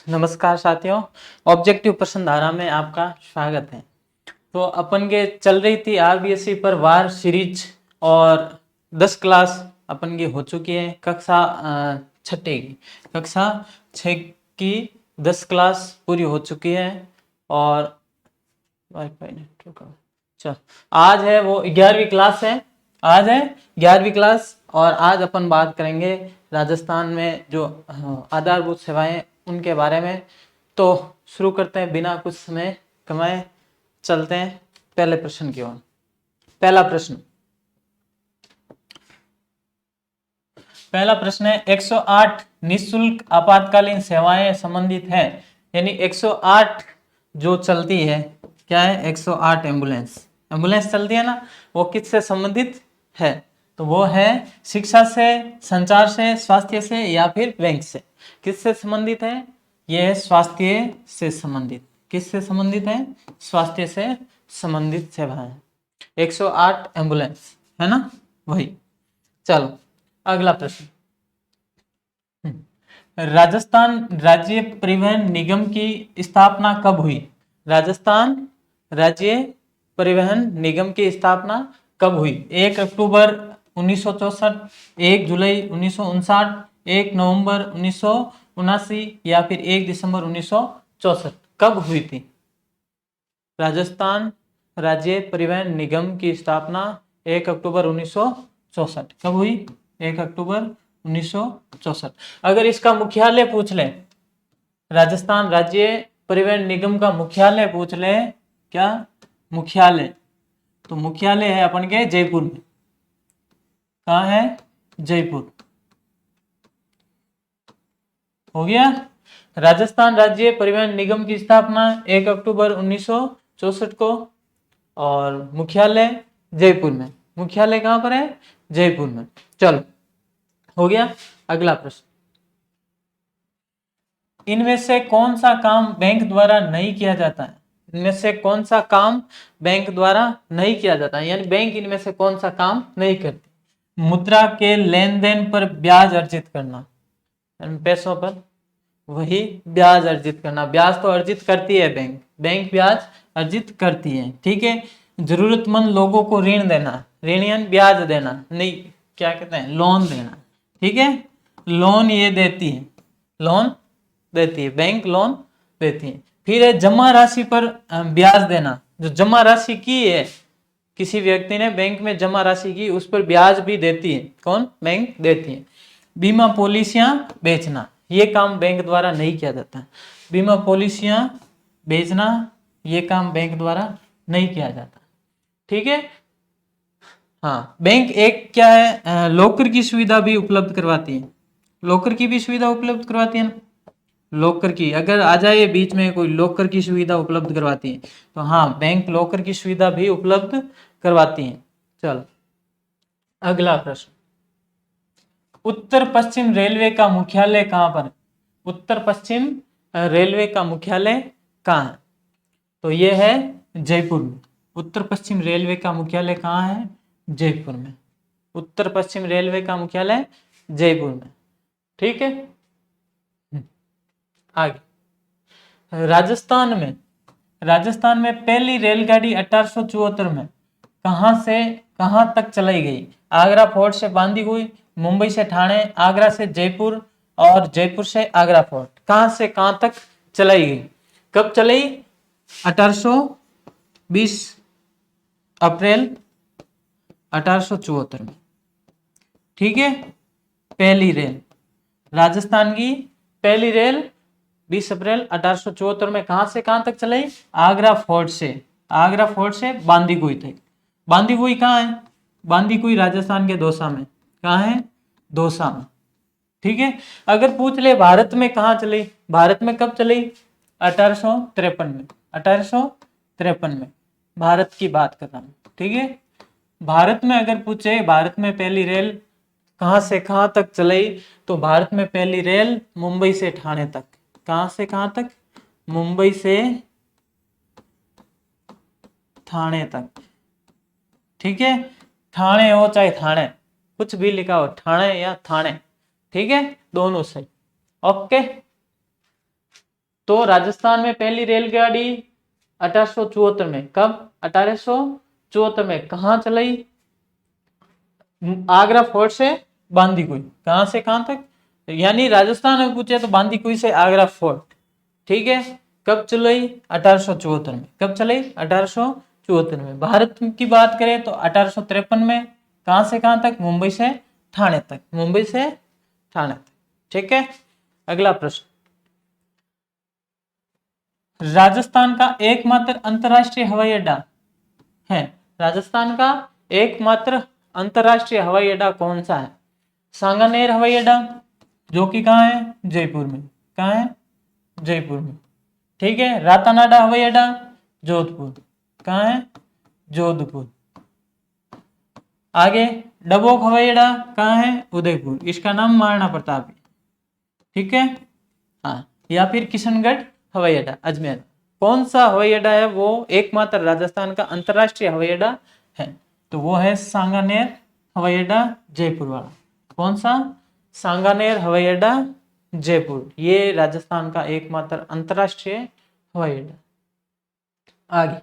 नमस्कार साथियों, ऑब्जेक्टिव प्रश्न धारा में आपका स्वागत है। तो अपन के चल रही थी आरबीएससी पर वार सीरीज और 10 क्लास अपन की हो चुकी है। कक्षा छठी की कक्षा 6 की 10 क्लास पूरी हो चुकी है और वाईफाई नेटवर्क चल आज है वो 11वीं क्लास है। आज है 11वीं क्लास और आज अपन बात करेंगे राजस्थान में जो आधारभूत सेवाएं उनके बारे में। तो शुरू करते हैं बिना कुछ समय कमाए, चलते हैं पहले प्रश्न की ओर। पहला प्रश्न है 108 निःशुल्क आपातकालीन सेवाएं संबंधित है, यानी 108 जो चलती है क्या है 108 एम्बुलेंस चलती है ना, वो किससे संबंधित है? तो वो है शिक्षा से, संचार से, स्वास्थ्य से या फिर बैंक से। किससे संबंधित है? ये है स्वास्थ्य से संबंधित। किससे संबंधित है? स्वास्थ्य से संबंधित सेवाएं। 108 एम्बुलेंस है ना, वही। चलो अगला प्रश्न। राजस्थान राज्य परिवहन निगम की स्थापना कब हुई? राजस्थान राज्य परिवहन निगम की स्थापना कब हुई? 1 अक्टूबर 1964, 1 जुलाई 1959, 1 नवंबर 1979 या फिर 1 दिसंबर 1964? कब हुई थी? राजस्थान राज्य परिवहन निगम की स्थापना 1 अक्टूबर 1964 कब हुई? 1 अक्टूबर 1964। अगर इसका मुख्यालय पूछ ले, राजस्थान राज्य परिवहन निगम का मुख्यालय पूछ ले, क्या मुख्यालय? तो मुख्यालय है अपन के जयपुर में। कहाँ है? जयपुर। हो गया। राजस्थान राज्य परिवहन निगम की स्थापना 1 अक्टूबर 1964 को और मुख्यालय जयपुर में। मुख्यालय कहां पर है? जयपुर में। चलो हो गया। अगला प्रश्न, इनमें से कौन सा काम बैंक द्वारा नहीं किया जाता है? इनमें से कौन सा काम बैंक द्वारा नहीं किया जाता है, यानी बैंक इनमें से कौन सा काम नहीं करती? मुद्रा के लेन देन पर ब्याज अर्जित करना, पैसों पर वही ब्याज अर्जित करना। ब्याज तो अर्जित करती है बैंक ब्याज अर्जित करती है, ठीक है। जरूरतमंद लोगों को ऋण देना, ऋण यानी ब्याज देना, नहीं क्या कहते हैं, लोन देना, ठीक है। लोन ये देती है, लोन देती है, बैंक लोन देती है। फिर है जमा राशि पर ब्याज देना। जो जमा राशि की है, किसी व्यक्ति ने बैंक में जमा राशि की, उस पर ब्याज भी देती है। कौन? बैंक देती है। बीमा पॉलिसियां बेचना, ये काम बैंक द्वारा नहीं किया जाता। बीमा पॉलिसियां बेचना ये काम बैंक द्वारा नहीं किया जाता, ठीक है। हाँ, बैंक एक क्या है, लॉकर की सुविधा भी उपलब्ध करवाती है। लॉकर की भी सुविधा उपलब्ध करवाती है ना, लॉकर की अगर आ जाए बीच में कोई लॉकर की सुविधा उपलब्ध करवाती है, तो हाँ बैंक लॉकर की सुविधा भी उपलब्ध करवाती है। चलो अगला प्रश्न, उत्तर पश्चिम रेलवे का मुख्यालय कहां पर? उत्तर पश्चिम रेलवे का मुख्यालय कहां है? तो यह है जयपुर में। उत्तर पश्चिम रेलवे का मुख्यालय कहां है? जयपुर में। उत्तर पश्चिम रेलवे का मुख्यालय जयपुर में, ठीक है। आगे, राजस्थान में पहली रेलगाड़ी 1874 में कहां से कहां तक चलाई गई? आगरा फोर्ट से बांदी हुई, मुंबई से ठाणे, आगरा से जयपुर और जयपुर से आगरा फोर्ट। कहां से कहां तक चलाई गई? कब चलाई? 1820 अप्रैल 1874 में, ठीक है। पहली रेल, राजस्थान की पहली रेल 20 अप्रैल 1874 में कहां से कहां तक चलाई? आगरा फोर्ट से बांदी हुई थी। बांदी हुई कहां है? बांदी हुई राजस्थान के दौसा में। कहां है? दौसा में, ठीक है। अगर पूछ ले भारत में कहां चली, भारत में कब चली? 1853 में। 1853 में भारत की बात कर रहा हूं, ठीक है। भारत में अगर पूछे भारत में पहली रेल कहां से कहां तक चलाई, तो भारत में पहली रेल मुंबई से ठाणे तक। कहां से कहां तक? मुंबई से ठाणे तक, ठीक है। ठाणे हो चाहे थाने, कुछ भी लिखा हो, ठाणे या थाने, ठीक है, दोनों सही। ओके तो राजस्थान में पहली रेलगाड़ी 1874 में, कब? 1874 में। कहाँ चलाई? आगरा फोर्ट से बांदीकुई। कहां से कहां तक? यानी राजस्थान में पूछे तो बांदीकुई से आगरा फोर्ट। ठीक है, कब चलाई? 1874 में। कब चलाई? 1874 में। भारत की बात करें तो 1853 में। कहां से कहां तक? मुंबई से ठाणे तक। मुंबई से ठाणे तक। ठीक है, अगला प्रश्न। राजस्थान का एकमात्र अंतरराष्ट्रीय हवाई अड्डा है। राजस्थान का एकमात्र अंतरराष्ट्रीय हवाई अड्डा कौन सा है? सांगानेर हवाई अड्डा, जो कि कहाँ है? जयपुर में। कहाँ है? जयपुर में। ठीक है, रातानाडा हवाई अड्डा, जोधपुर। कहाँ है? जोधपुर। आगे डबोक हवाई अड्डा कहाँ है? उदयपुर। इसका नाम महाराणा प्रताप है। ठीक है, हाँ। या फिर किशनगढ़ हवाई अड्डा, अजमेर। कौन सा हवाई अड्डा है वो एकमात्र राजस्थान का अंतरराष्ट्रीय हवाई अड्डा है? तो वो है सांगानेर हवाई अड्डा, जयपुर वाला। कौन सा? सांगानेर हवाई अड्डा, जयपुर। ये राजस्थान का एकमात्र अंतरराष्ट्रीय हवाई अड्डा। आगे,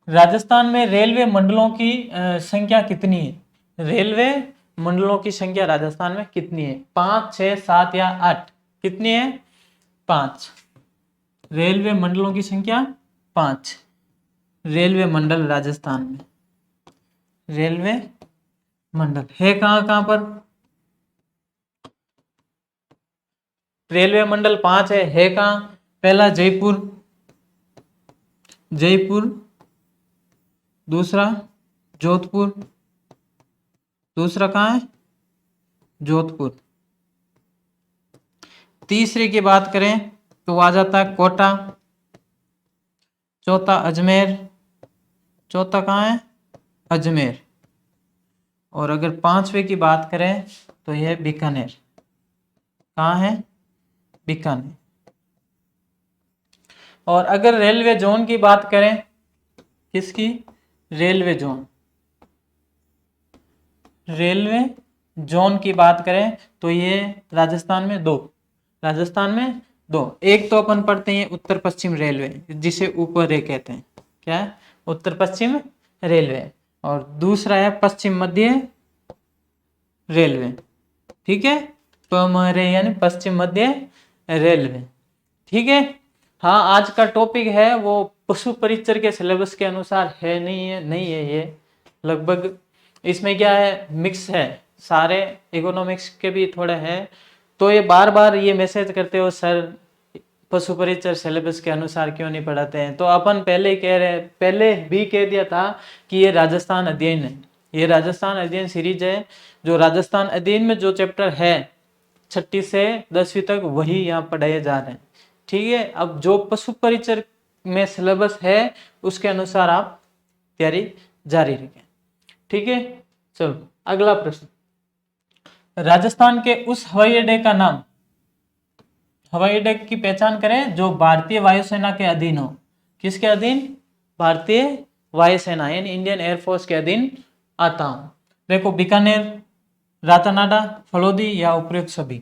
राजस्थान में रेलवे मंडलों की संख्या कितनी है? रेलवे मंडलों की संख्या राजस्थान में कितनी है? 5, 6, 7 या 8? कितनी है? 5। रेलवे मंडलों की संख्या 5। रेलवे मंडल राजस्थान में, रेलवे मंडल है कहां कहां पर? रेलवे मंडल 5 है कहां? पहला जयपुर, जयपुर। दूसरा जोधपुर। दूसरा कहां है? जोधपुर। तीसरे की बात करें तो आ जाता है कोटा। चौथा अजमेर। चौथा कहाँ है? अजमेर। और अगर पांचवे की बात करें तो यह बीकानेर। कहाँ है? बीकानेर। और अगर रेलवे जोन की बात करें, किसकी? Railway zone. रेलवे जोन की बात करें तो ये राजस्थान में 2। राजस्थान में 2। एक तो अपन पढ़ते हैं उत्तर पश्चिम रेलवे, जिसे ऊपर रे कहते हैं। क्या है? उत्तर पश्चिम रेलवे। और दूसरा है पश्चिम मध्य रेलवे। ठीक है, तो हमारे यानी पश्चिम मध्य रेलवे। ठीक है, हाँ। आज का टॉपिक है वो पशु परिचर के सिलेबस के अनुसार है, नहीं है? नहीं है। ये लगभग इसमें क्या है, मिक्स है, सारे इकोनॉमिक्स के भी थोड़े हैं। तो ये बार बार ये मैसेज करते हो सर पशु परिचर सिलेबस के अनुसार क्यों नहीं पढ़ाते हैं। तो अपन पहले कह रहे, पहले भी कह दिया था कि ये राजस्थान अध्ययन है। ये राजस्थान अध्ययन सीरीज है। जो राजस्थान अध्ययन में जो चैप्टर है 6ठी से 10वीं तक वही यहाँ पढ़ाए जा रहे हैं। ठीक है, अब जो पशु परिचर में सिलेबस है उसके अनुसार आप तैयारी जारी रखें। ठीक है, चलो अगला प्रश्न। राजस्थान के उस हवाई अड्डे का नाम, हवाई अड्डे की पहचान करें जो भारतीय वायुसेना के अधीन हो। किसके अधीन? भारतीय वायुसेना यानी इंडियन एयरफोर्स के अधीन आता हूं। देखो, बीकानेर, रातानाडा, फलोदी या उपयुक्त सभी।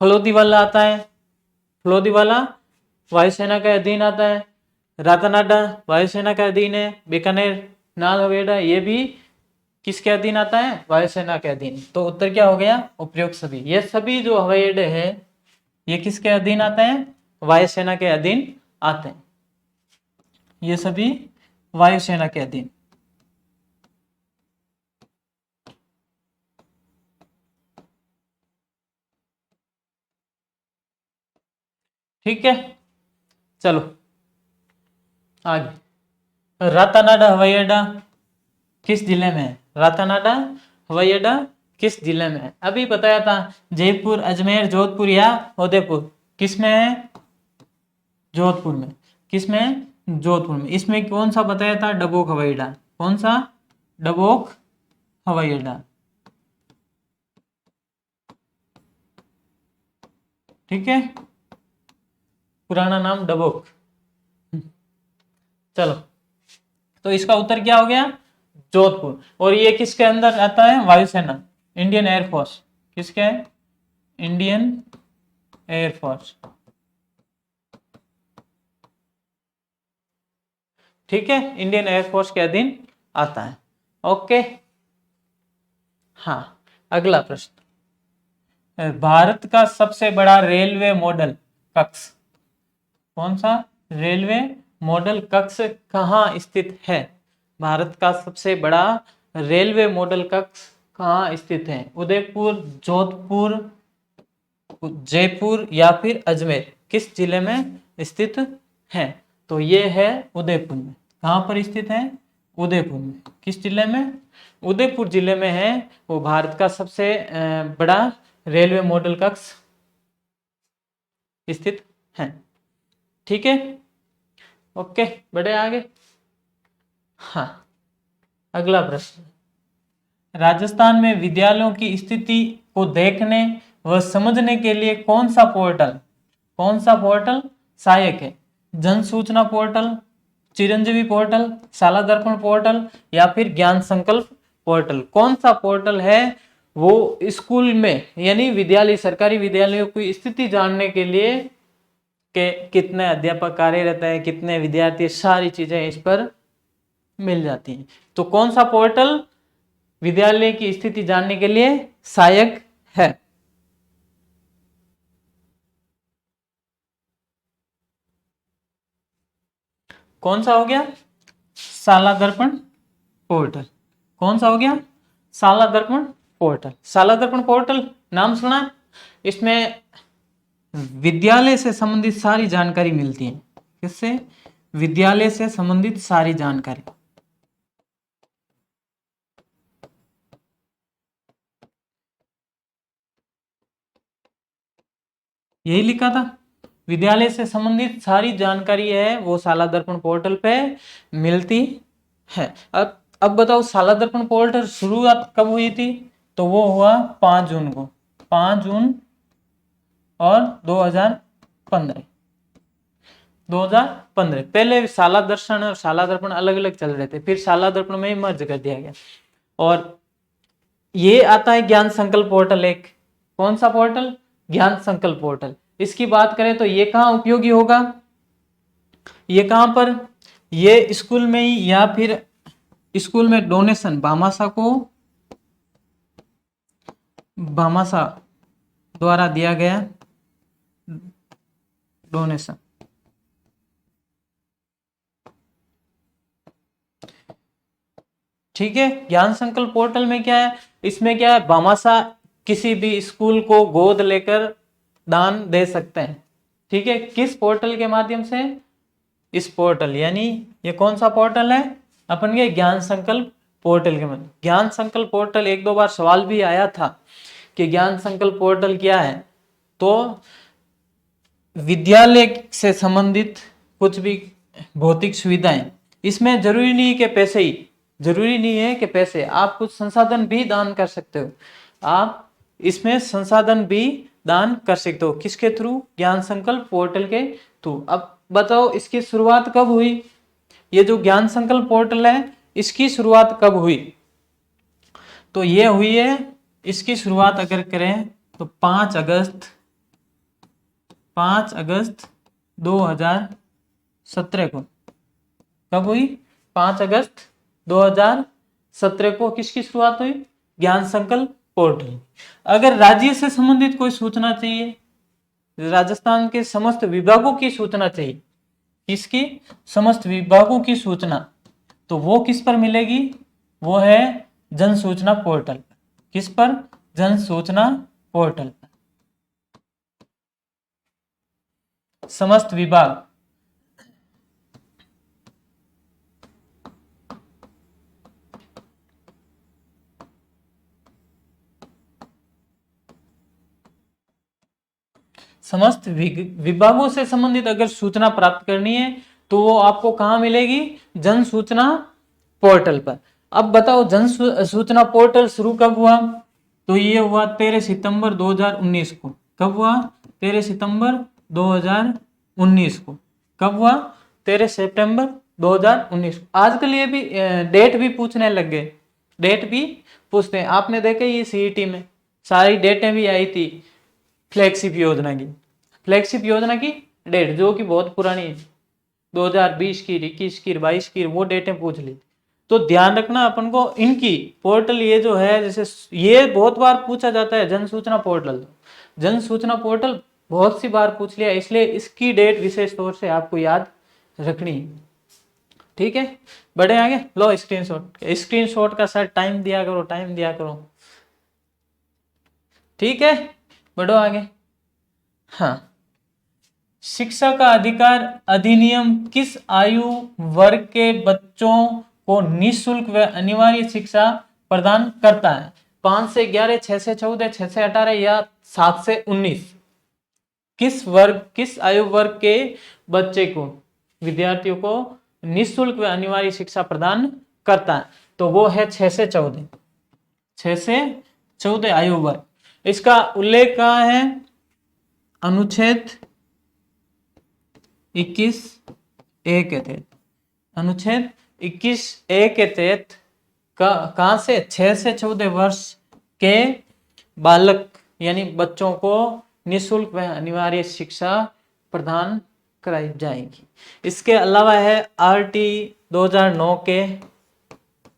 फलोदी वाला आता है, फलोदी वाला वायुसेना के अधीन आता है। रातानाडा वायुसेना के अधीन है। बीकानेर नाल हवाई अड्डा ये भी किसके अधीन आता है? वायुसेना के अधीन। तो उत्तर क्या हो गया? उपयुक्त सभी। ये सभी जो हवाई अड्डे हैं ये किसके अधीन आते हैं? वायुसेना के अधीन आते हैं। ये सभी वायुसेना के अधीन। ठीक है, चलो आगे। रातानाडा हवाई अड्डा किस जिले में है? रातानाडा हवाई अड्डा किस जिले में है? अभी बताया था, जयपुर, अजमेर, जोधपुर या उदयपुर। किस में है? जोधपुर में। किस में? जोधपुर में। इसमें कौन सा बताया था? डबोक हवाई अड्डा। कौन सा? डबोक हवाई अड्डा। ठीक है, पुराना नाम डबोक। चलो, तो इसका उत्तर क्या हो गया? जोधपुर। और ये किसके अंदर आता है? वायुसेना, इंडियन एयरफोर्स। किसके है? Indian air force. ठीक है, इंडियन एयरफोर्स के अधीन आता है। ओके, हाँ, अगला प्रश्न, भारत का सबसे बड़ा रेलवे मॉडल कक्ष, कौन सा रेलवे मॉडल कक्ष कहाँ स्थित है? भारत का सबसे बड़ा रेलवे मॉडल कक्ष कहाँ स्थित है? उदयपुर, जोधपुर, जयपुर या फिर अजमेर, किस जिले में स्थित है? तो ये है उदयपुर में। कहाँ पर स्थित है? उदयपुर में। किस जिले में? उदयपुर जिले में है वो भारत का सबसे बड़ा रेलवे मॉडल कक्ष स्थित है। ठीक है, ओके, बढ़े आगे। हाँ, अगला प्रश्न, राजस्थान में विद्यालयों की स्थिति को देखने व समझने के लिए कौन सा पोर्टल सहायक है? जन सूचना पोर्टल, चिरंजीवी पोर्टल, शाला दर्पण पोर्टल या फिर ज्ञान संकल्प पोर्टल? कौन सा पोर्टल है वो स्कूल में यानी विद्यालय, सरकारी विद्यालयों की स्थिति जानने के लिए कि कितने अध्यापक कार्यरत है, कितने विद्यार्थी, सारी चीजें इस पर मिल जाती हैं। तो कौन सा पोर्टल विद्यालय की स्थिति जानने के लिए सहायक है? कौन सा हो गया? शाला दर्पण पोर्टल। कौन सा हो गया? शाला दर्पण पोर्टल। शाला दर्पण पोर्टल नाम सुना? इसमें विद्यालय से संबंधित सारी जानकारी मिलती है। किससे? विद्यालय से संबंधित सारी जानकारी। यही लिखा था, विद्यालय से संबंधित सारी जानकारी है वो शाला दर्पण पोर्टल पे मिलती है। अब बताओ, शाला दर्पण पोर्टल शुरुआत कब हुई थी? तो वो हुआ 5 जून को, 5 जून और 2015। पहले शाला दर्शन और शाला दर्पण अलग अलग चल रहे थे, फिर शाला दर्पण में ही मर्ज कर दिया गया। और ये आता है ज्ञान संकल्प पोर्टल एक। कौन सा पोर्टल? ज्ञान संकल्प पोर्टल। इसकी बात करें तो ये कहाँ उपयोगी होगा? ये कहाँ पर? ये स्कूल में ही या फिर स्कूल में डोनेशन, भामाशाह द्वारा दिया गया डोनेशन। ठीक है, ज्ञान संकल्प पोर्टल में क्या है? इसमें क्या है, भामाशाह किसी भी स्कूल को गोद लेकर दान दे सकते हैं। ठीक है, किस पोर्टल के माध्यम से? इस पोर्टल, यानी ये कौन सा पोर्टल है? अपन के ज्ञान संकल्प पोर्टल के माध्यम। ज्ञान संकल्प पोर्टल, एक दो बार सवाल भी आया था कि ज्ञान संकल्प पोर्टल क्या है। तो विद्यालय से संबंधित कुछ भी भौतिक सुविधाएं, इसमें जरूरी नहीं कि पैसे ही, जरूरी नहीं है कि पैसे, आप कुछ संसाधन भी दान कर सकते हो। आप इसमें संसाधन भी दान कर सकते हो। किसके थ्रू? ज्ञान संकल्प पोर्टल के थ्रू। अब बताओ, इसकी शुरुआत कब हुई? ये जो ज्ञान संकल्प पोर्टल है, इसकी शुरुआत कब हुई? तो ये हुई है, इसकी शुरुआत अगर करें तो 5 अगस्त 2017 को। कब हुई? 5 अगस्त 2017 को किसकी शुरुआत हुई? ज्ञान संकल्प पोर्टल। अगर राज्य से संबंधित कोई सूचना चाहिए, राजस्थान के समस्त विभागों की सूचना चाहिए, इसकी समस्त विभागों की सूचना, तो वो किस पर मिलेगी? वो है जन सूचना पोर्टल। किस पर? जन सूचना पोर्टल। समस्त विभाग, समस्त विभागों से संबंधित अगर सूचना प्राप्त करनी है तो वो आपको कहां मिलेगी? जन सूचना पोर्टल पर। अब बताओ, जन सूचना पोर्टल शुरू कब हुआ? तो ये हुआ 13 सितंबर 2019 को। कब हुआ? 13 सितंबर 2019 को। कब हुआ? 13 सितंबर 2019 को। आजकल ये भी डेट भी पूछने लग गए, डेट भी पूछते हैं। आपने देखा ये सीईटी में सारी डेटें भी आई थी फ्लैगशिप योजना की, फ्लैगशिप योजना की डेट, जो कि बहुत पुरानी है। 2020 की, 21 की, 22 की, वो डेटें पूछ ली। तो ध्यान रखना अपन को इनकी पोर्टल, ये जो है जैसे ये बहुत बार पूछा जाता है जन सूचना पोर्टल। जन सूचना पोर्टल बहुत सी बार पूछ लिया, इसलिए इसकी डेट विशेष तौर से आपको याद रखनी है। ठीक है, बढ़े आगे। लो स्क्रीनशॉट, स्क्रीनशॉट का सर टाइम दिया करो, टाइम दिया करो। ठीक है, बढ़ो आगे। हाँ, शिक्षा का अधिकार अधिनियम किस आयु वर्ग के बच्चों को निःशुल्क व अनिवार्य शिक्षा प्रदान करता है? 5 से 11, 6 से 14, 6 से 18 या 7 से 19? किस आयु वर्ग के बच्चे को, विद्यार्थियों को निःशुल्क व अनिवार्य शिक्षा प्रदान करता है? तो वो है 6 से 14, 6 से 14 आयु वर्ग। इसका उल्लेख कहाँ है? अनुच्छेद 21(a) के तहत। अनुच्छेद 21(a) के तहत कहां से? 6 से 14 वर्ष के बालक यानी बच्चों को निःशुल्क व अनिवार्य शिक्षा प्रदान कराई जाएगी। इसके अलावा है आरटी 2009 के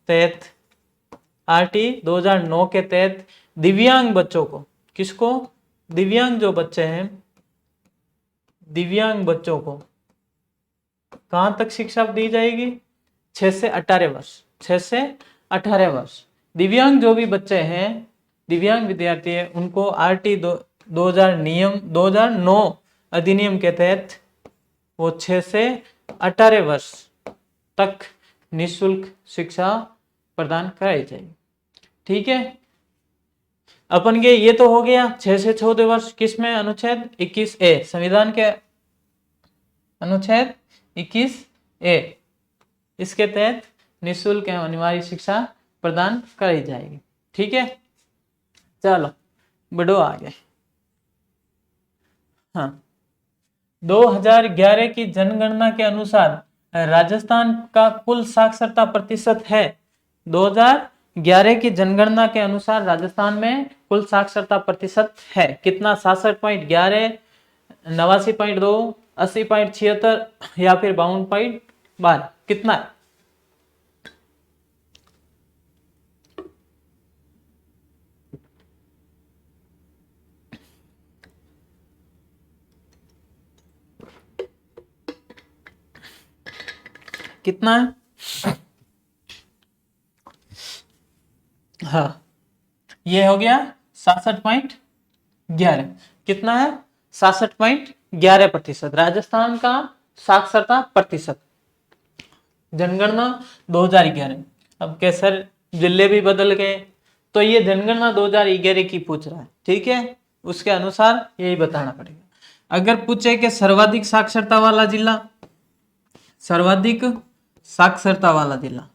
तहत, आरटी 2009 के तहत दिव्यांग बच्चों को, किसको? दिव्यांग जो बच्चे हैं, दिव्यांग बच्चों को कहां तक शिक्षा दी जाएगी? 6 से 18 वर्ष, 6 से 18 वर्ष। दिव्यांग जो भी बच्चे हैं, दिव्यांग विद्यार्थी है, उनको आरटी 2009 अधिनियम के तहत वो 6 से 18 वर्ष तक निःशुल्क शिक्षा प्रदान कराई जाएगी। ठीक है, अपन के ये तो हो गया 6 से 14 वर्ष, किसमें? अनुच्छेद 21(a), संविधान के अनुच्छेद 21(a), इसके तहत निःशुल्क एवं अनिवार्य शिक्षा प्रदान कराई जाएगी। ठीक है, चलो बढ़ो आगे। हाँ, 2011 की जनगणना के अनुसार राजस्थान का कुल साक्षरता प्रतिशत है। 2011 की जनगणना के अनुसार राजस्थान में कुल साक्षरता प्रतिशत है कितना? 66.11, 89.2, 80.76 या फिर 52.12? कितना है? कितना है? हाँ, ये हो गया 66.11। कितना है? 66.11% राजस्थान का साक्षरता प्रतिशत। जनगणना 2011। अब के सर जिले भी बदल गए, तो ये जनगणना 2011 की पूछ रहा है। ठीक है, उसके अनुसार यही बताना पड़ेगा। अगर पूछे कि सर्वाधिक साक्षरता वाला जिला, सर्वाधिक साक्षरता वाला जिला,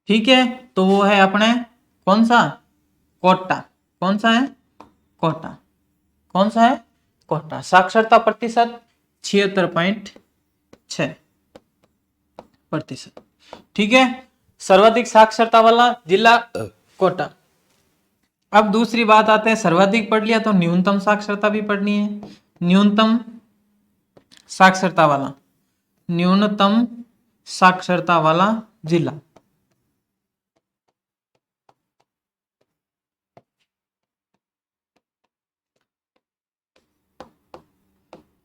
ठीक है, तो वो है अपने कौन सा? कोटा। कौन सा है? कोटा। कौन सा है? कोटा। साक्षरता प्रतिशत 76.6%। ठीक है, सर्वाधिक साक्षरता वाला जिला कोटा। अब दूसरी बात आते हैं, सर्वाधिक पढ़ लिया तो न्यूनतम साक्षरता भी पढ़नी है। न्यूनतम साक्षरता वाला, न्यूनतम साक्षरता वाला जिला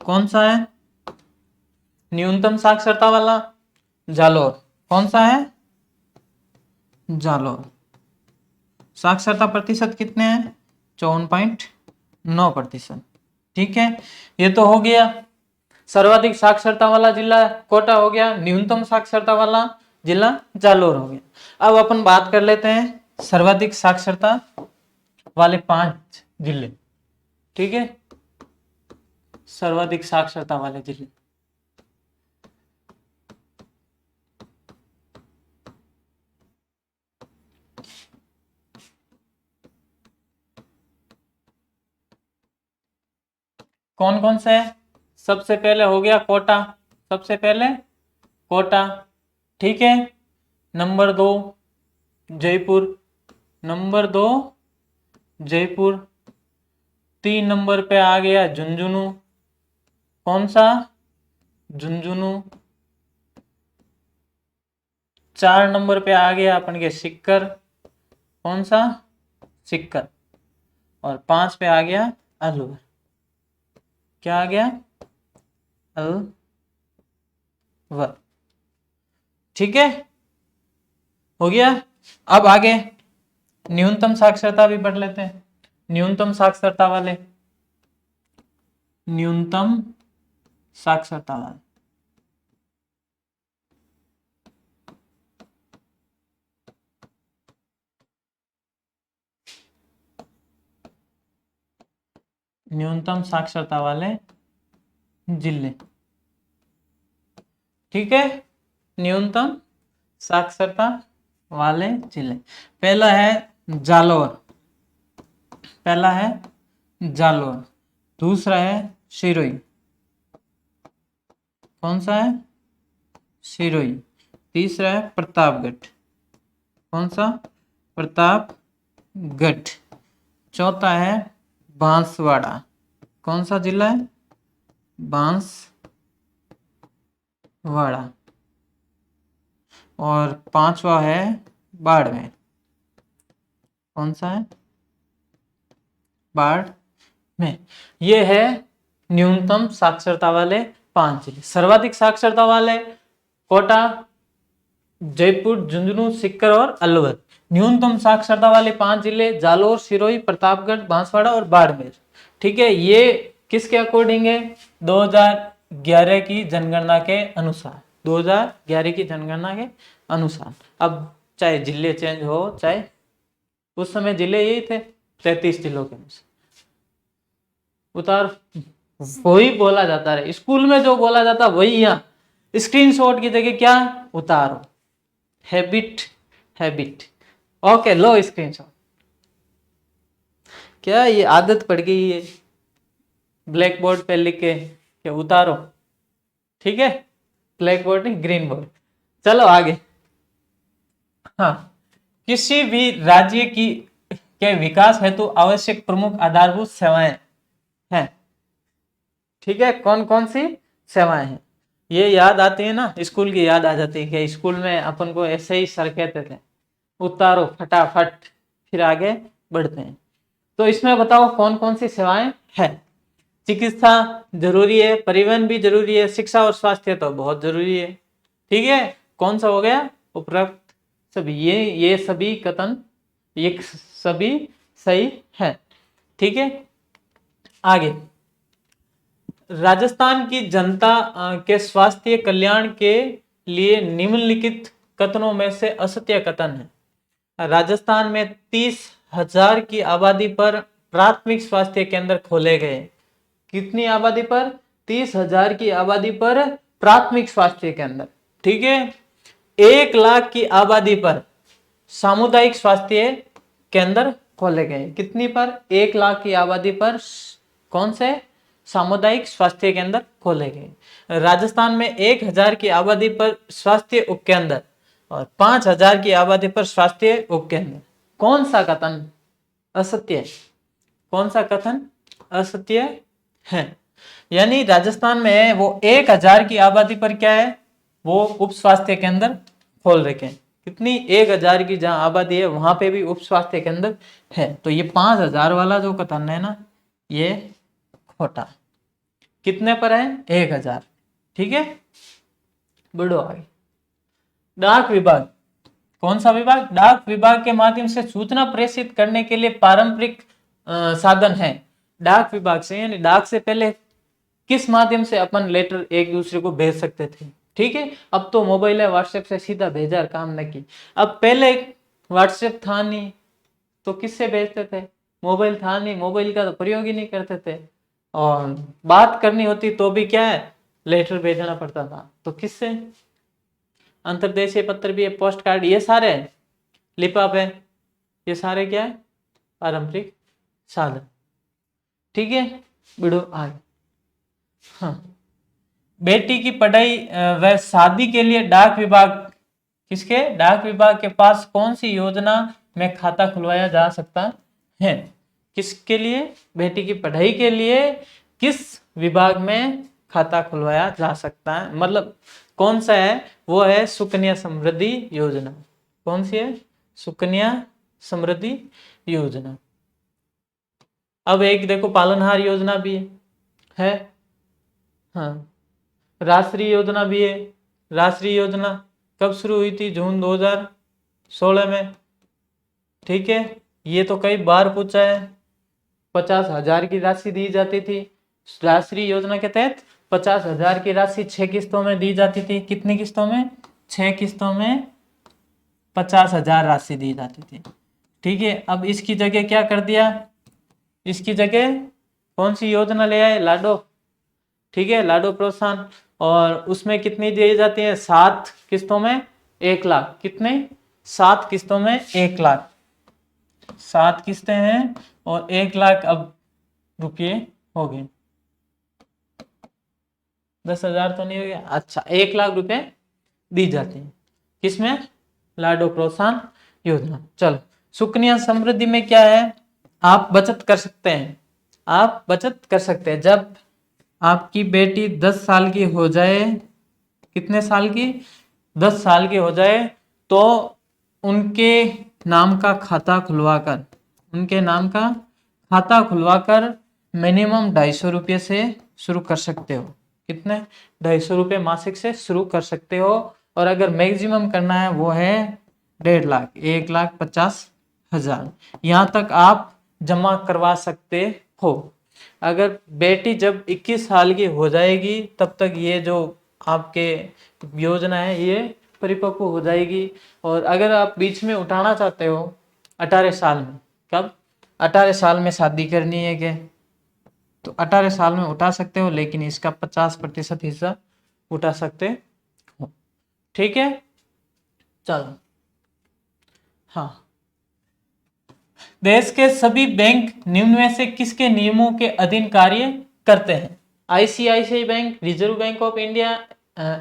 कौन सा है? न्यूनतम साक्षरता वाला जालोर। कौन सा है? जालोर। साक्षरता प्रतिशत कितने हैं? 54.9%। ठीक है, ये तो हो गया सर्वाधिक साक्षरता वाला जिला कोटा हो गया, न्यूनतम साक्षरता वाला जिला जालोर हो गया। अब अपन बात कर लेते हैं सर्वाधिक साक्षरता वाले 5 जिले। ठीक है, सर्वाधिक साक्षरता वाले जिले। कौन कौन से है? सबसे पहले हो गया कोटा, सबसे पहले कोटा। ठीक है, number 2 Jaipur, number 2 Jaipur, 3 number पे आ गया झुंझुनू। कौन सा? झुंझुनू। 4 नंबर पे आ गया अपन के सिक्कर। कौन सा? सिक्कर। और 5 पे आ गया अलवर। क्या आ गया? अलवर। ठीक है, हो गया। अब आगे न्यूनतम साक्षरता भी पढ़ लेते हैं। न्यूनतम साक्षरता वाले, न्यूनतम साक्षरता वाले। न्यूनतम साक्षरता वाले जिले। ठीक है, न्यूनतम साक्षरता वाले जिले। पहला है जालोर, पहला है जालोर। दूसरा है सिरोही। कौन सा है? सिरोही। तीसरा है प्रतापगढ़। कौन सा? प्रतापगढ़। चौथा है बांसवाड़ा। कौन सा जिला है? बांसवाड़ा। और पांचवा है बाड़मेर। कौन सा है? बाड़मेर। ये है न्यूनतम साक्षरता वाले 5 जिले। सर्वाधिक साक्षरता वाले कोटा, जयपुर, झुंझुनू, सीकर और अलवर। न्यूनतम साक्षरता वाले 5 जिले जालोर, सिरोही, प्रतापगढ़, बांसवाड़ा और बाड़मेर। ठीक है, ये किसके अकॉर्डिंग है? 2011 की जनगणना के अनुसार। 2011 की जनगणना के अनुसार। अब चाहे जिले चेंज हो, चाहे उस समय जिले यही थे 33 जिलों के अनुसार। उतार वही बोला जाता है स्कूल में, जो बोला जाता वही यहाँ स्क्रीनशॉट की जगह क्या उतारो। Habit, habit. ओके, लो स्क्रीनशॉट। क्या ये आदत पड़ गई है ब्लैक बोर्ड पे लिख के उतारो। ठीक है, ब्लैक बोर्ड नहीं, ग्रीन बोर्ड। चलो आगे। हाँ, किसी भी राज्य की के विकास हेतु आवश्यक प्रमुख आधारभूत सेवाएं हैं। ठीक है, कौन कौन सी सेवाएं हैं? ये याद आती है ना, स्कूल की याद आ जाती है कि स्कूल में अपन को ऐसे ही सर कहते थे, उतारो फटाफट, फिर आगे बढ़ते हैं। तो इसमें बताओ कौन कौन सी सेवाएं हैं? चिकित्सा जरूरी है, परिवहन भी जरूरी है, शिक्षा और स्वास्थ्य तो बहुत जरूरी है। ठीक है, कौन सा हो गया? उपरोक्त सभी। ये सभी कथन, ये सभी सही है। ठीक है, आगे। राजस्थान की जनता के स्वास्थ्य कल्याण के लिए निम्नलिखित कथनों में से असत्य कथन है। राजस्थान में 30,000 की आबादी पर प्राथमिक स्वास्थ्य केंद्र खोले गए। कितनी आबादी पर? 30,000 की आबादी पर प्राथमिक स्वास्थ्य केंद्र। ठीक है, 1 लाख की आबादी पर सामुदायिक स्वास्थ्य केंद्र खोले गए। कितनी पर? 1 लाख की आबादी पर कौन से सामुदायिक स्वास्थ्य केंद्र खोले गए। राजस्थान में 1,000 की आबादी पर स्वास्थ्य उपकेंद्र और 5,000 की आबादी पर स्वास्थ्य उपकेंद्र। कौन सा कथन असत्य है? कौन सा कथन असत्य है? यानी राजस्थान में वो 1,000 की आबादी पर क्या है? वो उप स्वास्थ्य केंद्र खोल रखे हैं। कितनी? 1,000 की जहां आबादी है वहां पे भी उप स्वास्थ्य केंद्र है। तो ये 5,000 वाला जो कथन है ना, ये खोटा। कितने पर है? 1,000। ठीक है, बढ़ो आगे। डाक विभाग। कौन सा विभाग? डाक विभाग के माध्यम से सूचना प्रेषित करने के लिए पारंपरिक साधन है। डाक विभाग से, यानी डाक से पहले किस माध्यम से अपन लेटर एक दूसरे को भेज सकते थे? ठीक है, अब तो मोबाइल है, व्हाट्सएप से सीधा भेजा, काम न की। अब पहले व्हाट्सएप था नहीं तो किससे भेजते थे? मोबाइल था नहीं, मोबाइल का तो प्रयोग ही नहीं करते थे। और बात करनी होती तो भी क्या है? लेटर भेजना पड़ता था। तो किससे? अंतरदेशीय पत्र भी है, पोस्ट कार्ड, ये सारे लिफाफे है, ये सारे क्या है? पारंपरिक साधन। ठीक है, बिड़ो आगे। हाँ, बेटी की पढ़ाई व शादी के लिए डाक विभाग, किसके? डाक विभाग के पास कौन सी योजना में खाता खुलवाया जा सकता है? किसके लिए? बेटी की पढ़ाई के लिए किस विभाग में खाता खुलवाया जा सकता है, मतलब कौन सा है? वो है सुकन्या समृद्धि योजना। कौन सी है? सुकन्या समृद्धि योजना। अब एक देखो पालनहार योजना भी है। हाँ, राष्ट्रीय योजना भी है। राष्ट्रीय योजना कब शुरू हुई थी? जून 2016 में। ठीक है, ये तो कई बार पूछा है। 50,000 की राशि दी जाती थी राष्ट्रीय योजना के तहत। 50,000 की राशि 6 किस्तों में दी जाती थी। कितनी किस्तों में? 6 किस्तों में 50,000 राशि दी जाती थी। ठीक है, अब इसकी जगह क्या कर दिया? इसकी जगह कौन सी योजना ले आए? लाडो। ठीक है, लाडो प्रोत्साहन। और उसमें कितनी दी जाती है? 7 किस्तों में 1 लाख। कितने? 7 किस्तों में 1 लाख। 7 किस्तें हैं और 1 लाख अब रुपये हो गए। 10,000 तो नहीं हो गया? अच्छा, 1 लाख रुपए दी जाती है। किसमें? लाडो प्रोत्साहन योजना। चलो, सुकन्या समृद्धि में क्या है? आप बचत कर सकते हैं। आप बचत कर सकते हैं जब आपकी बेटी 10 साल की हो जाए। कितने साल की? 10 साल की हो जाए तो उनके नाम का खाता खुलवाकर, उनके नाम का खाता खुलवाकर मिनिमम 250 रुपये से शुरू कर सकते हो। कितने? 250 रुपये मासिक से शुरू कर सकते हो। और अगर मैक्सिमम करना है वो है 1.5 लाख, 1,50,000। यहाँ तक आप जमा करवा सकते हो। अगर बेटी जब 21 साल की हो जाएगी तब तक ये जो आपके योजना है ये परिपक्व हो जाएगी। और अगर आप बीच में उठाना चाहते हो 18 साल में, कब? 18 साल में शादी करनी है क्या? तो 18 साल में उठा सकते हो, लेकिन इसका 50% हिस्सा उठा सकते हो। ठीक है, चलो। हाँ, देश के सभी बैंक निम्न में से किसके नियमों के अधीन कार्य करते हैं? ICICI bank, reserve bank of India,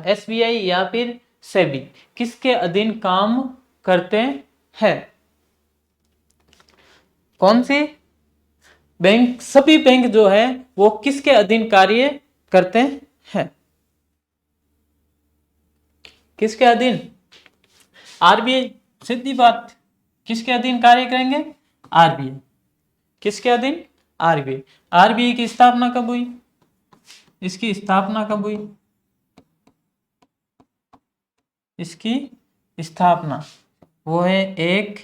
SBI या फिर सेबी? किसके अधीन काम करते हैं? कौन से बैंक? सभी बैंक जो है वो किसके अधीन कार्य करते हैं? किसके अधीन? आरबीआई। सीधी बात, किसके अधीन कार्य करेंगे? आरबीआई। किसके अधीन? आरबीआई। आरबीआई की स्थापना कब हुई? इसकी स्थापना कब हुई? इसकी स्थापना वो है 1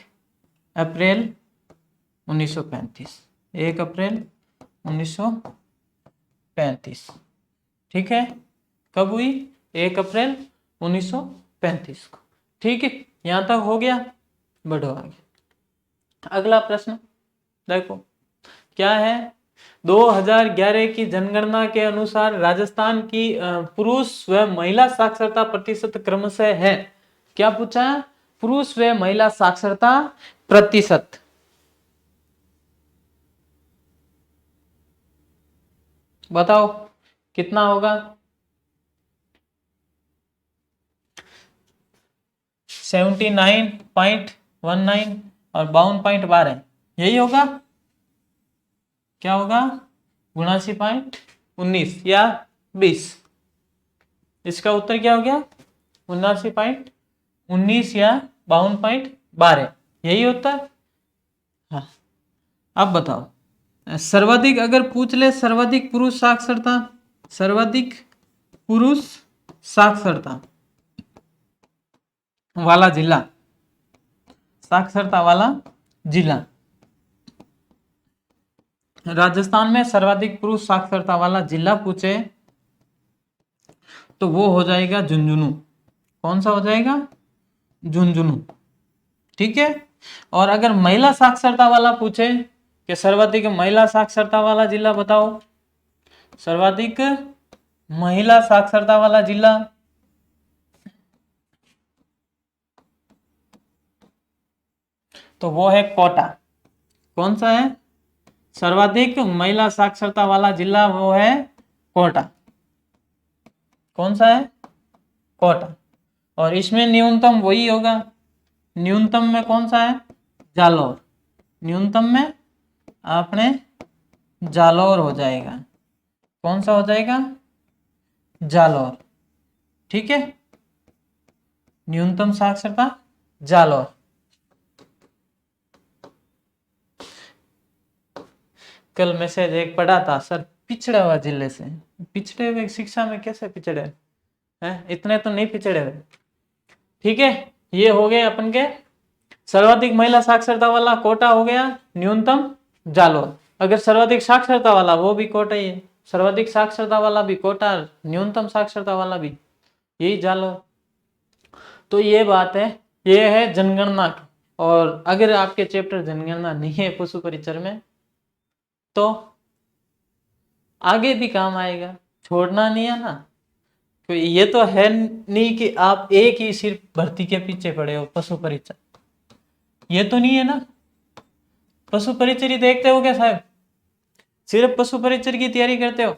अप्रैल 1935। 1 अप्रैल 1935। ठीक है, कब हुई? 1 अप्रैल 1935 को। ठीक है, यहां तक हो गया। बढ़ो आगे। अगला प्रश्न देखो क्या है। 2011 की जनगणना के अनुसार राजस्थान की पुरुष व महिला साक्षरता प्रतिशत क्रमशः है। क्या पूछा? पुरुष व महिला साक्षरता प्रतिशत। बताओ कितना होगा? 79.19 और 52.12, यही होगा। क्या होगा? 79.19 या 20। इसका उत्तर क्या हो गया? 79.19 या 52.12, यही उत्तर। हाँ, अब बताओ सर्वाधिक, अगर पूछ ले सर्वाधिक पुरुष साक्षरता, सर्वाधिक पुरुष साक्षरता वाला जिला, साक्षरता वाला जिला राजस्थान में सर्वाधिक पुरुष साक्षरता वाला जिला पूछे तो वो हो जाएगा झुंझुनू। कौन सा हो जाएगा? झुंझुनू। ठीक है, और अगर महिला साक्षरता वाला पूछे कि सर्वाधिक महिला साक्षरता वाला जिला बताओ, सर्वाधिक महिला साक्षरता वाला जिला तो वो है कोटा। कौन सा है? सर्वाधिक महिला साक्षरता वाला जिला वो है कोटा। कौन सा है? कोटा। और इसमें न्यूनतम वही होगा। न्यूनतम में कौन सा है? जालौर। न्यूनतम में आपने जालौर हो जाएगा। कौन सा हो जाएगा? जालौर। ठीक है, न्यूनतम साक्षरता जालौर। कल मैसेज एक पढ़ा था, सर पिछड़ा हुआ जिले से। पिछड़े हुए शिक्षा में कैसे पिछड़े हैं? इतने तो नहीं पिछड़े हुए। ठीक है, ये हो गए अपन के सर्वाधिक महिला साक्षरता वाला कोटा हो गया न्यूनतम जालौर। अगर सर्वाधिक साक्षरता वाला वो भी कोटा ही है, सर्वाधिक साक्षरता वाला भी कोटा, न्यूनतम साक्षरता वाला भी यही जालौर। तो ये बात है, ये है जनगणना की। और अगर आपके चैप्टर जनगणना नहीं है पशु परिचर में तो आगे भी काम आएगा, छोड़ना नहीं है ना। तो ये तो है नहीं कि आप एक ही सिर्फ भर्ती के पीछे पड़े हो पशु परिचर, ये तो नहीं है ना। पशु परिचर ही देखते हो क्या साहब? सिर्फ पशु परिचर की तैयारी करते हो?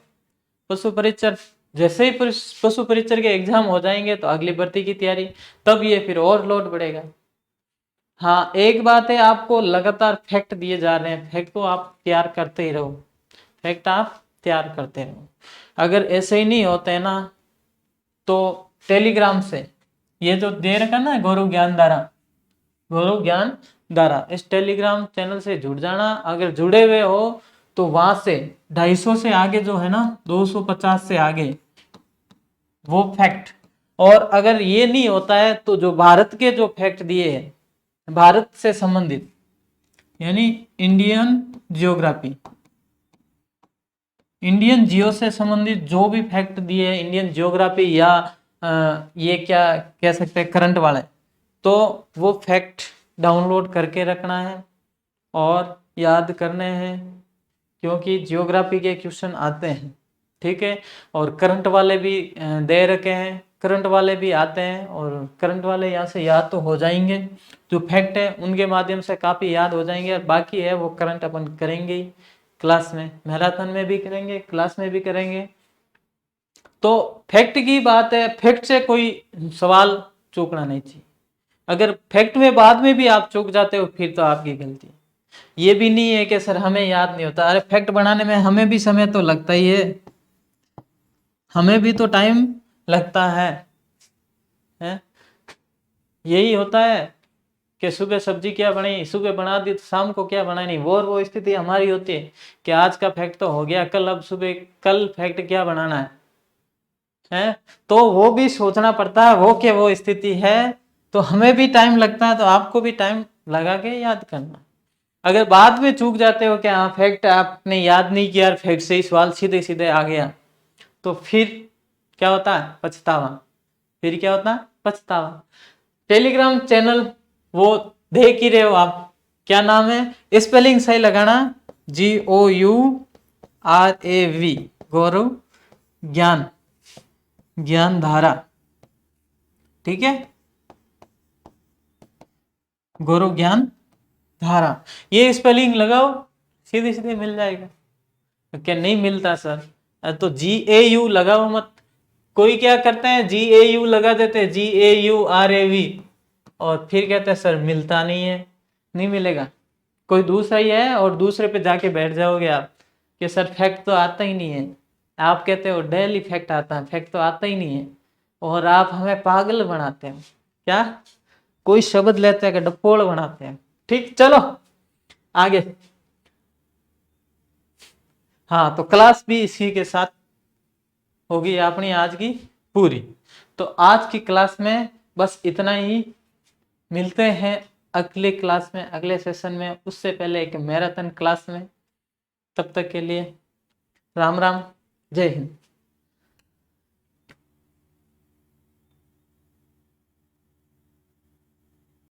पशु परिचर जैसे ही पशु परिचर के एग्जाम हो जाएंगे तो अगली भर्ती की तैयारी, तब ये फिर और लोड बढ़ेगा। हाँ, एक बात है, आपको लगातार फैक्ट दिए जा रहे हैं, फैक्ट को आप तैयार करते ही रहो, फैक्ट आप तैयार करते रहो। अगर ऐसे ही नहीं होते ना तो टेलीग्राम से ये जो दे रखा ना गौरव ज्ञान धारा, गौरव ज्ञान धारा, इस टेलीग्राम चैनल से जुड़ जाना। अगर जुड़े हुए हो तो वहां से 250 से आगे जो है ना, 250 से आगे वो फैक्ट। और अगर ये नहीं होता है तो जो भारत के जो फैक्ट दिए हैं भारत से संबंधित, यानी इंडियन जियोग्राफी, इंडियन जियो से संबंधित जो भी फैक्ट दिए हैं, इंडियन जियोग्राफी या ये क्या कह सकते हैं करंट वाले, तो वो फैक्ट डाउनलोड करके रखना है और याद करने हैं, क्योंकि जियोग्राफी के क्वेश्चन आते हैं। ठीक है, और करंट वाले भी दे रखे हैं, करंट वाले भी आते हैं, और करंट वाले यहाँ से याद तो हो जाएंगे, जो फैक्ट है उनके माध्यम से काफ़ी याद हो जाएंगे, और बाकी है वो करंट अपन करेंगे ही क्लास में, मैराथन में भी करेंगे, क्लास में भी करेंगे। तो फैक्ट की बात है, फैक्ट से कोई सवाल चूकना नहीं चाहिए। अगर फैक्ट में बाद में भी आप चूक जाते हो फिर तो आपकी गलती है। ये भी नहीं है कि सर हमें याद नहीं होता, अरे फैक्ट बनाने में हमें भी समय तो लगता ही है, हमें भी तो टाइम लगता है? यही होता है कि सुबह सब्जी क्या बनाई, सुबह बना दी तो शाम को क्या बनानी, वो स्थिति हमारी होती है कि आज का फैक्ट तो हो गया, कल अब सुबह कल फैक्ट क्या बनाना है? तो वो भी सोचना पड़ता है, वो स्थिति है, तो हमें भी टाइम लगता है, तो आपको भी टाइम लगा के याद करना। अगर बाद में चूक जाते हो कि हाँ फैक्ट आपने याद नहीं किया, फैक्ट से ही सवाल सीधे सीधे आ गया, तो फिर क्या होता है? पछतावा। फिर क्या होता है? पछतावा। टेलीग्राम चैनल वो देख ही रहे हो आप, क्या नाम है? स्पेलिंग सही लगाना, GOURAV, गौरव ज्ञान धारा। ठीक है, गौरव ज्ञान धारा, ये स्पेलिंग लगाओ, सीधे सीधे मिल जाएगा। तो क्या नहीं मिलता सर? तो GAU लगाओ मत। कोई क्या करते हैं, GAU लगा देते हैं, GAURAV, और फिर कहते हैं सर मिलता नहीं है। नहीं मिलेगा, कोई दूसरा ही है, और दूसरे पे जाके बैठ जाओगे आप कि सर फैक्ट तो आता ही नहीं है। आप कहते हो डेली फैक्ट आता है, फैक्ट तो आता ही नहीं है, और आप हमें पागल बनाते हैं। क्या कोई शब्द लेते हैं कि डपोल बनाते हैं। ठीक, चलो आगे। हाँ, तो क्लास भी इसी के साथ होगी अपनी आज की पूरी। तो आज की क्लास में बस इतना ही, मिलते हैं अगले क्लास में, अगले सेशन में, उससे पहले एक मैराथन क्लास में। तब तक के लिए राम राम, जय हिंद।